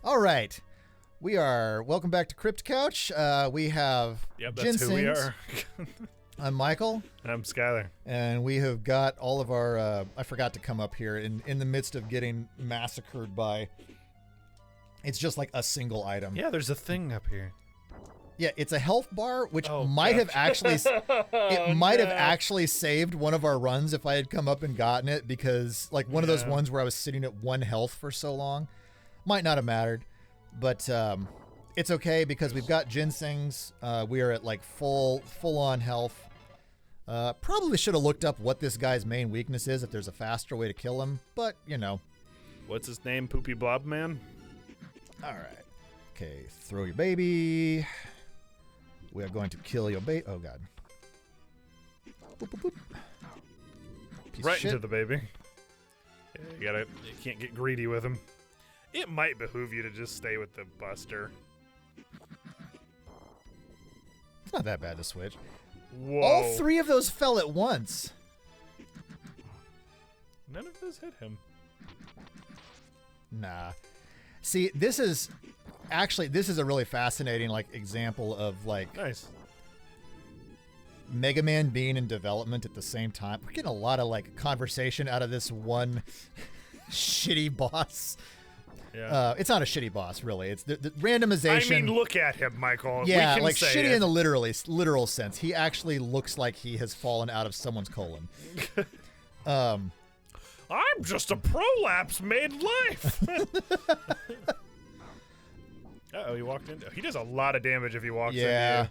All right. Welcome back to Crypt Couch. We have that's who we are. I'm Michael. And I'm Skyler. And we have got all of our, I forgot to come up here in the midst of getting massacred by, it's just like a single item. Yeah, there's a thing up here. Yeah, it's a health bar, which might have actually saved one of our runs if I had come up and gotten it, because like one of those ones where I was sitting at 1 health for so long, might not have mattered, but it's okay because we've got ginsengs. We are at like full on health. Probably should have looked up what this guy's main weakness is if there's a faster way to kill him, but you know. What's his name? Poopy Blob Man? All right. Okay, throw your baby. We are going to kill your baby. Oh, God. Boop, boop, boop. Right into the baby. Yeah, you can't get greedy with him. It might behoove you to just stay with the Buster. It's not that bad to switch. Whoa. All 3 of those fell at once. None of those hit him. Nah. See, this is a really fascinating like example of like nice Mega Man being in development at the same time. We're getting a lot of like conversation out of this one shitty boss. Yeah. It's not a shitty boss, really. It's the randomization. I mean, look at him, Michael. Yeah, we can like say shitty it. in the literal sense. He actually looks like he has fallen out of someone's colon. I'm just a prolapse made life. Uh-oh, he walked into. He does a lot of damage if he walks into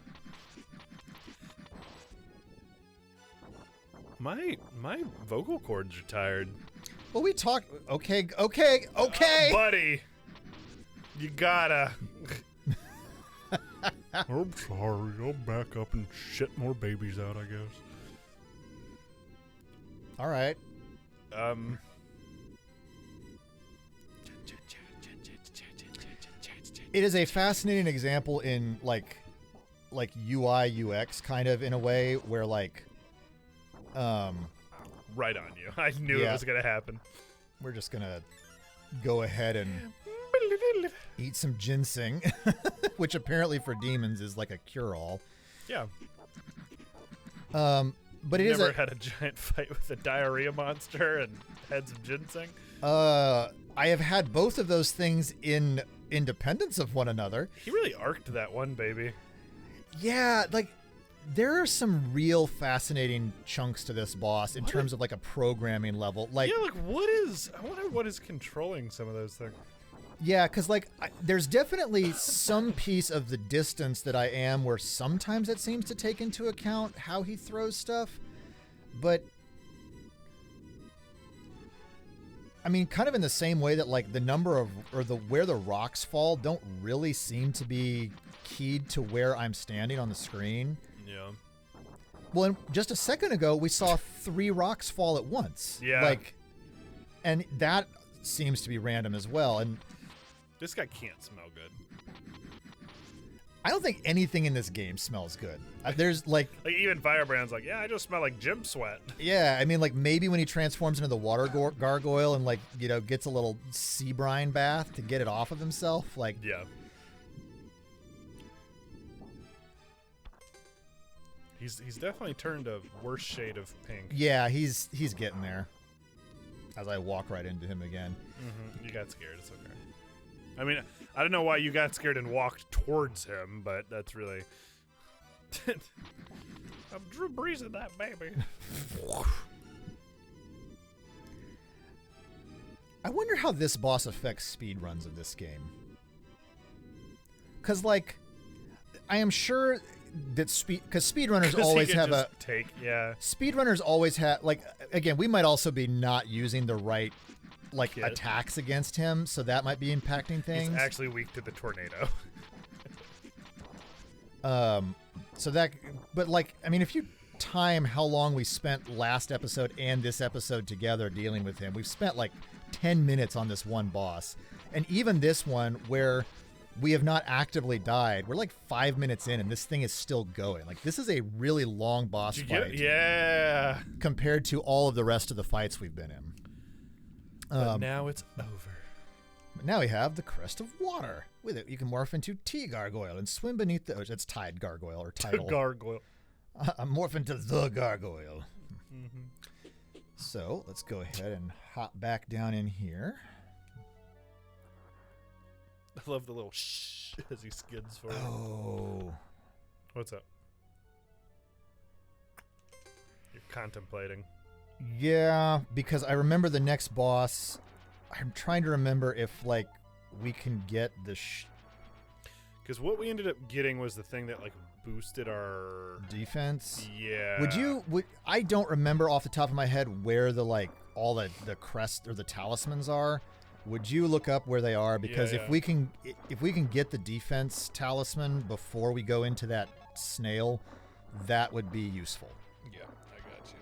you. My vocal cords are tired. Well, we talked. Okay. Buddy, you gotta. I'm sorry. I'll back up and shit more babies out, I guess. All right. It is a fascinating example in like UI UX kind of in a way where like right on you. I knew it was gonna happen. We're just gonna go ahead and eat some ginseng, which apparently for demons is like a cure-all. Yeah. But it never had a giant fight with a diarrhea monster and had some ginseng? I have had both of those things in independence of one another. He really arced that one baby. Yeah, like there are some real fascinating chunks to this boss in terms of like a programming level. Like, yeah, like I wonder what is controlling some of those things. Yeah, because like there's definitely some piece of the distance that I am where sometimes it seems to take into account how he throws stuff, but I mean, kind of in the same way that like the number of where the rocks fall don't really seem to be keyed to where I'm standing on the screen. Yeah. Well, and just a second ago we saw 3 rocks fall at once. Yeah. Like, and that seems to be random as well. And this guy can't smell good. I don't think anything in this game smells good. There's like even Firebrand's like, yeah, I just smell like gym sweat. Yeah, I mean, like maybe when he transforms into the water gargoyle and like, you know, gets a little sea brine bath to get it off of himself. Like, yeah. He's definitely turned a worse shade of pink. Yeah, he's getting there. As I walk right into him again. Mm-hmm. You got scared. It's okay. I mean, I don't know why you got scared and walked towards him, but that's really... I'm Drew Breesing that baby. I wonder how this boss affects speedruns of this game. Because, like, I am sure that speedrunners always have a... Speedrunners always have... Like, again, we might also be not using the right... like attacks against him, so that might be impacting things. He's actually weak to the tornado. So that, but like, I mean, if you time how long we spent last episode and this episode together dealing with him, we've spent like 10 minutes on this one boss. And even this one where we have not actively died, we're like 5 minutes in and this thing is still going. Like, this is a really long boss fight. Yeah. Compared to all of the rest of the fights we've been in. But now it's over. Now we have the Crest of Water. With it, you can morph into T Gargoyle and swim beneath the ocean. It's Tide Gargoyle or Tidal. Gargoyle. I'm morphing to the Gargoyle. So let's go ahead and hop back down in here. I love the little shh as he skids forward. Oh. What's up? You're contemplating. Yeah, because I remember the next boss. I'm trying to remember if, like, we can get the... Because what we ended up getting was the thing that, like, boosted our... defense? Yeah. I don't remember off the top of my head where the, like, all the crest or the talismans are. Would you look up where they are? Because if we can get the defense talisman before we go into that snail, that would be useful. Yeah, I got you.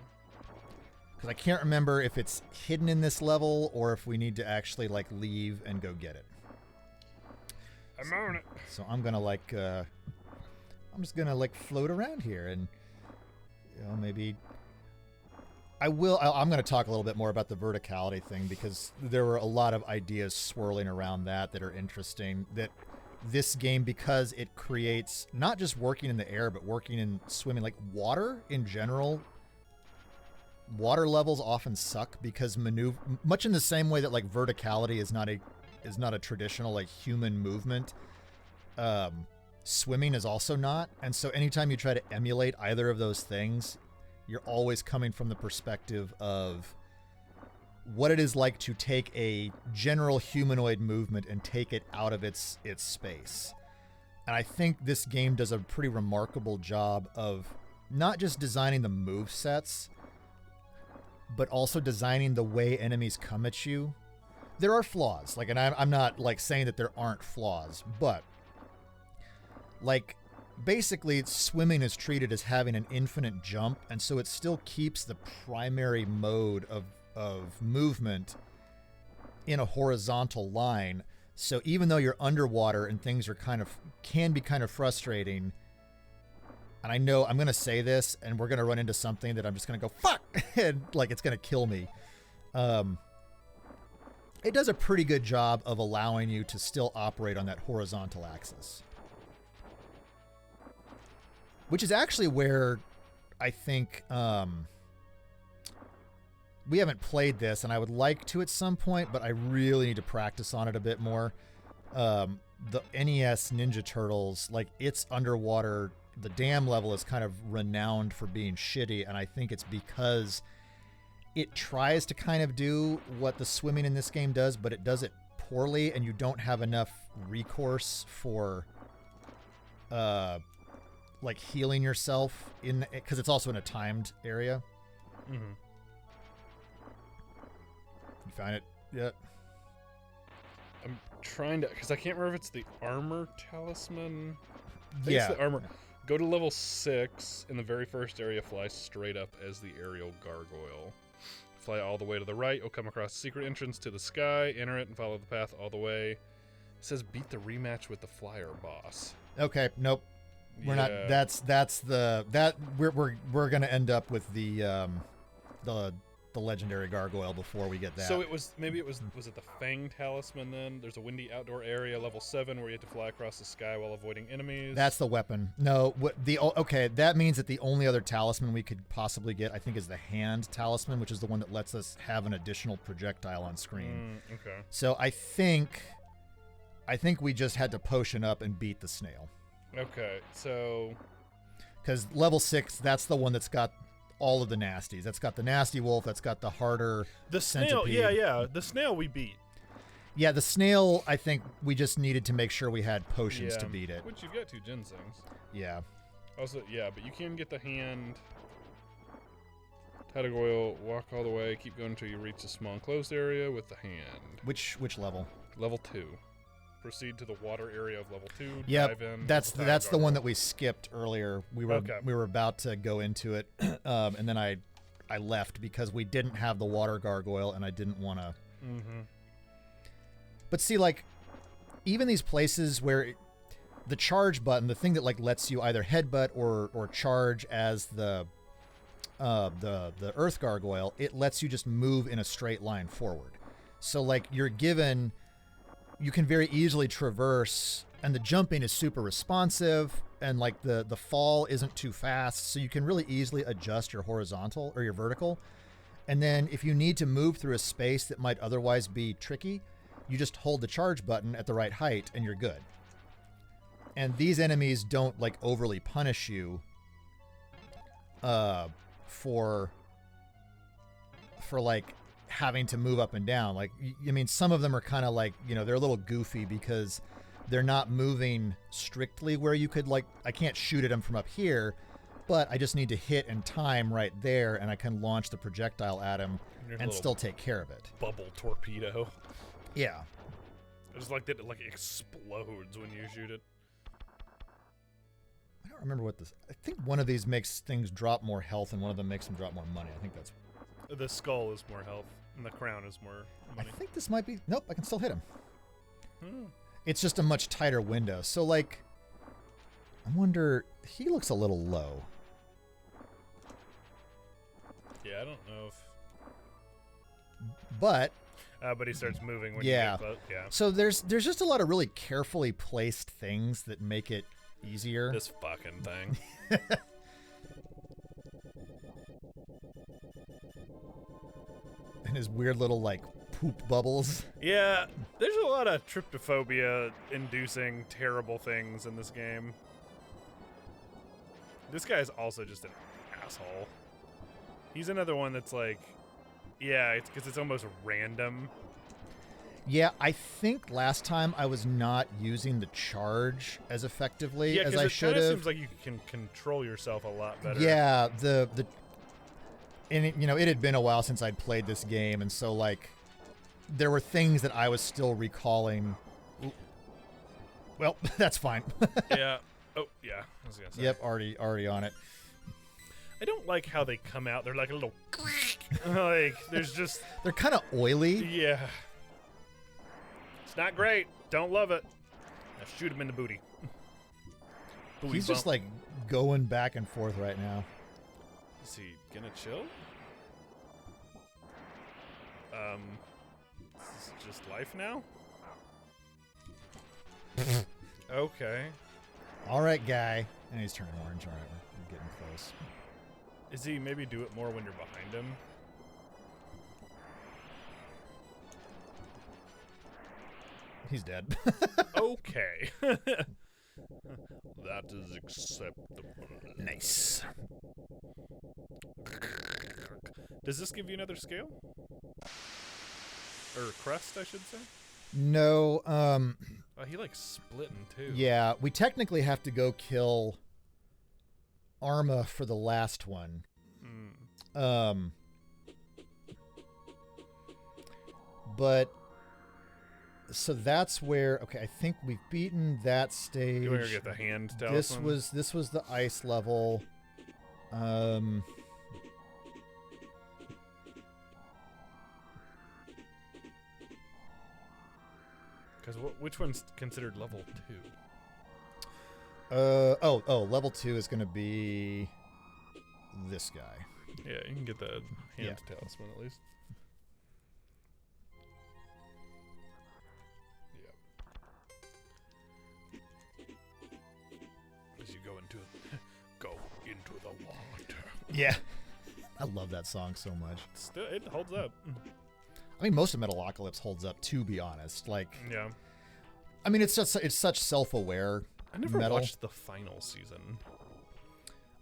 Because I can't remember if it's hidden in this level or if we need to actually, like, leave and go get it. I'm on it. So I'm gonna like, I'm just gonna like float around here and, you know, maybe. I'm gonna talk a little bit more about the verticality thing because there were a lot of ideas swirling around that are interesting. That this game, because it creates not just working in the air but working in swimming, like water in general. Water levels often suck because much in the same way that like verticality is not a traditional like human movement. Swimming is also not, and so anytime you try to emulate either of those things, you're always coming from the perspective of what it is like to take a general humanoid movement and take it out of its space. And I think this game does a pretty remarkable job of not just designing the move sets, but also designing the way enemies come at you. There are flaws, like, and I'm not like saying that there aren't flaws, but like basically swimming is treated as having an infinite jump, and so it still keeps the primary mode of movement in a horizontal line. So even though you're underwater and things are can be kind of frustrating, and I know I'm gonna say this and we're gonna run into something that I'm just gonna go fuck and like it's gonna kill me. It does a pretty good job of allowing you to still operate on that horizontal axis. Which is actually where I think we haven't played this, and I would like to at some point, but I really need to practice on it a bit more. The NES Ninja Turtles, like its underwater, the dam level is kind of renowned for being shitty, and I think it's because it tries to kind of do what the swimming in this game does, but it does it poorly, and you don't have enough recourse for like healing yourself in because it's also in a timed area. Mm-hmm. You find it yet? I'm trying to, because I can't remember if it's the armor talisman. I think Yeah. it's the armor. Go to level 6 in the very first area. Fly straight up as the aerial gargoyle. Fly all the way to the right. You'll come across a secret entrance to the sky. Enter it and follow the path all the way. It says beat the rematch with the flyer boss. Okay. Nope. We're not. We're gonna end up with the legendary gargoyle before we get that. So was it the Fang talisman then? There's a windy outdoor area, level 7, where you have to fly across the sky while avoiding enemies. That's the weapon. No, okay, that means that the only other talisman we could possibly get, I think, is the hand talisman, which is the one that lets us have an additional projectile on screen. Okay. So I think we just had to potion up and beat the snail. Okay, so because level 6, that's the one that's got all of the nasties. That's got the nasty wolf. That's got the harder snail. centipede. Yeah. The snail we beat. Yeah, the snail, I think we just needed to make sure we had potions to beat it. Which you've got 2 ginsengs. Yeah. Also, yeah, but you can get the hand. Gargoyle, walk all the way, keep going until you reach a small enclosed area with the hand. Which level? Level 2. Proceed to the water area of level 2. Yep, dive in. that's the one that we skipped earlier. We were about to go into it, and then I left because we didn't have the water gargoyle, and I didn't want to. Mm-hmm. But see, like, even these places where the charge button, the thing that like lets you either headbutt or charge as the earth gargoyle, it lets you just move in a straight line forward. So like you can very easily traverse, and the jumping is super responsive, and like the fall isn't too fast, so you can really easily adjust your horizontal or your vertical. And then if you need to move through a space that might otherwise be tricky, you just hold the charge button at the right height and you're good. And these enemies don't like overly punish you for like having to move up and down. Like, I mean, some of them are kind of like, you know, they're a little goofy because they're not moving strictly where you could, like, I can't shoot at them from up here, but I just need to hit and time right there, and I can launch the projectile at him and still take care of it. Bubble torpedo. Yeah. It's like that. It like explodes when you shoot it. I don't remember what this. I think one of these makes things drop more health, and one of them makes them drop more money. I think that's. The skull is more health, and the crown is more money. I think this might be. Nope, I can still hit him. Hmm. It's just a much tighter window. So like, I wonder. He looks a little low. Yeah, I don't know if. But he starts moving when yeah. you get close. Yeah. So there's just a lot of really carefully placed things that make it easier. This fucking thing. And his weird little like poop bubbles. Yeah, there's a lot of tryptophobia-inducing terrible things in this game. This guy is also just an asshole. He's another one that's like, yeah, it's because it's almost random. Yeah, I think last time I was not using the charge as effectively as I should have. Yeah, it seems like you can control yourself a lot better. Yeah, and it, you know, it had been a while since I'd played this game, and so like there were things that I was still recalling. Well, that's fine. Yeah. Oh, yeah. I was gonna say. Yep, already on it. I don't like how they come out. They're like a little like there's just they're kind of oily. Yeah. It's not great. Don't love it. Now shoot him in the booty. He's just like going back and forth right now. Is he gonna chill? This is just life now? Okay. All right, guy. And he's turning orange. All right, we're getting close. Is he maybe do it more when you're behind him? He's dead. Okay. That is acceptable. Nice. Does this give you another scale? Or crest, I should say? No. Oh, he like split in two. Yeah, we technically have to go kill Arma for the last one. But so that's where, okay, I think we've beaten that stage. You want to get the hand talisman? This was the ice level. Because which one's considered level 2? Level 2 is going to be this guy. Yeah, you can get the hand talisman at least. Yeah. As you go into the water. Yeah. I love that song so much. Still, it holds up. I mean, most of Metalocalypse holds up, to be honest. Like, yeah. I mean, it's such self-aware. I never metal. watched the final season.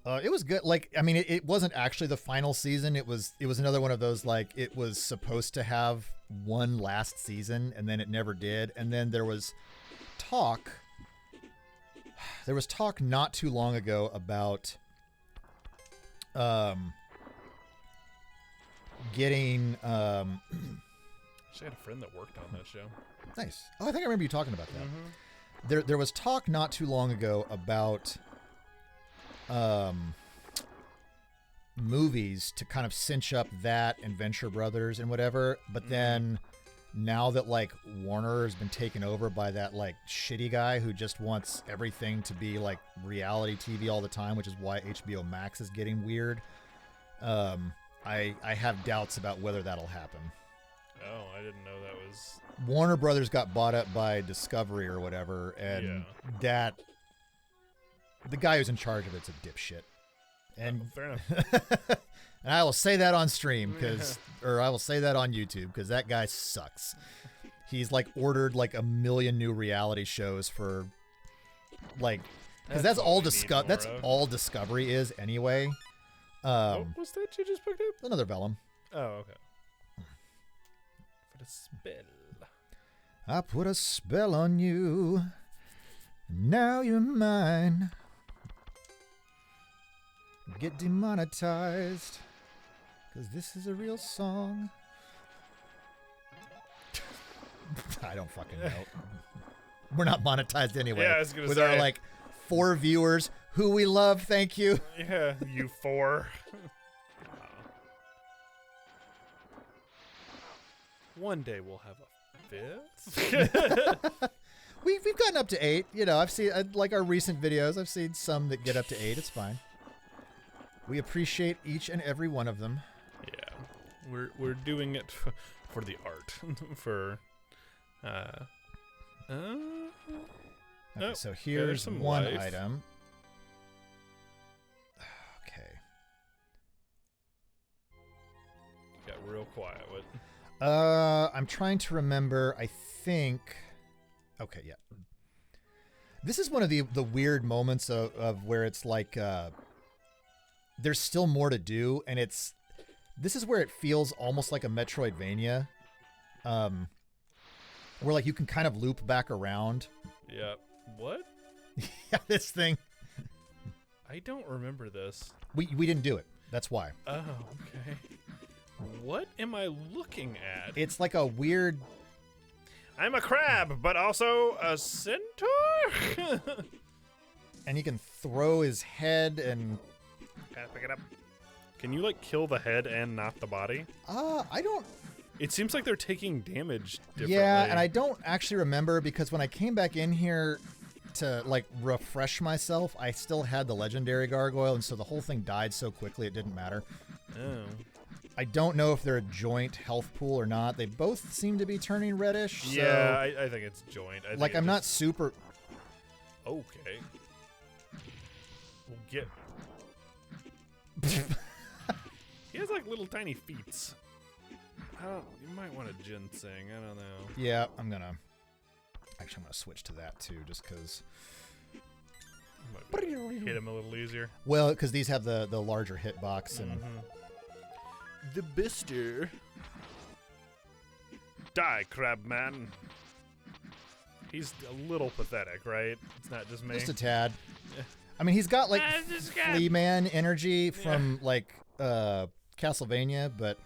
It was good. Like, I mean, it wasn't actually the final season. It was another one of those, like, it was supposed to have one last season, and then it never did. And then there was talk not too long ago about getting Actually, I had a friend that worked on that show. Nice. Oh, I think I remember you talking about that. Mm-hmm. There was talk not too long ago about movies to kind of cinch up that and Venture Brothers and whatever, but then now that like Warner has been taken over by that like shitty guy who just wants everything to be like reality TV all the time, which is why HBO Max is getting weird. I have doubts about whether that'll happen. Oh, I didn't know that was... Warner Brothers got bought up by Discovery or whatever, and the guy who's in charge of it's a dipshit. And fair enough. and I will say that on stream or I will say that on YouTube because that guy sucks. He's like ordered like a million new reality shows for like, because that's all Discovery is anyway. What was that you just picked up? Another vellum. Oh, okay. Put a spell. I put a spell on you. Now you're mine. Get demonetized. Because this is a real song. I don't fucking know. We're not monetized anyway. Yeah, I was gonna with say. our like 4 viewers who we love. Thank you. Yeah, you 4. One day we'll have a 5th. We've gotten up to 8. You know, I've seen like our recent videos. I've seen some that get up to 8. It's fine. We appreciate each and every one of them. Yeah, we're doing it for the art. For okay, so here's one item. Okay. Got real quiet. What? I'm trying to remember. I think. Okay, yeah. This is one of the weird moments of where it's like there's still more to do, and this is where it feels almost like a Metroidvania, where like you can kind of loop back around. Yeah. What? Yeah, this thing. I don't remember this. We didn't do it. That's why. Oh, okay. What am I looking at? It's like a weird. I'm a crab, but also a centaur. And he can throw his head and. Gotta pick it up. Can you like kill the head and not the body? I don't. It seems like they're taking damage differently. Yeah, and I don't actually remember because when I came back in here to like refresh myself, I still had the legendary gargoyle, and so the whole thing died so quickly it didn't matter. Oh. I don't know if they're a joint health pool or not. They both seem to be turning reddish. Yeah, so, I think it's joint. like I'm not super. Okay. We'll get. He has like little tiny feet. You might want a ginseng. I don't know. Yeah, I'm gonna switch to that too, just because. Hit him a little easier. Well, because these have the larger hitbox and. The Bister. Die, crab man. He's a little pathetic, right? It's not just me. Just a tad. I mean, he's got like Flea Man energy from like Castlevania, but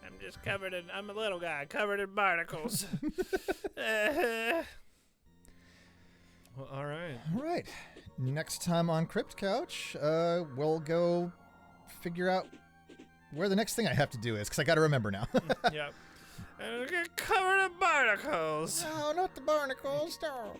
I'm just I'm a little guy covered in barnacles. Well, all right. All right. Next time on Crypt Couch, we'll go figure out where the next thing I have to do is, because I got to remember now. Yep. And get covered in barnacles. No, not the barnacles. No.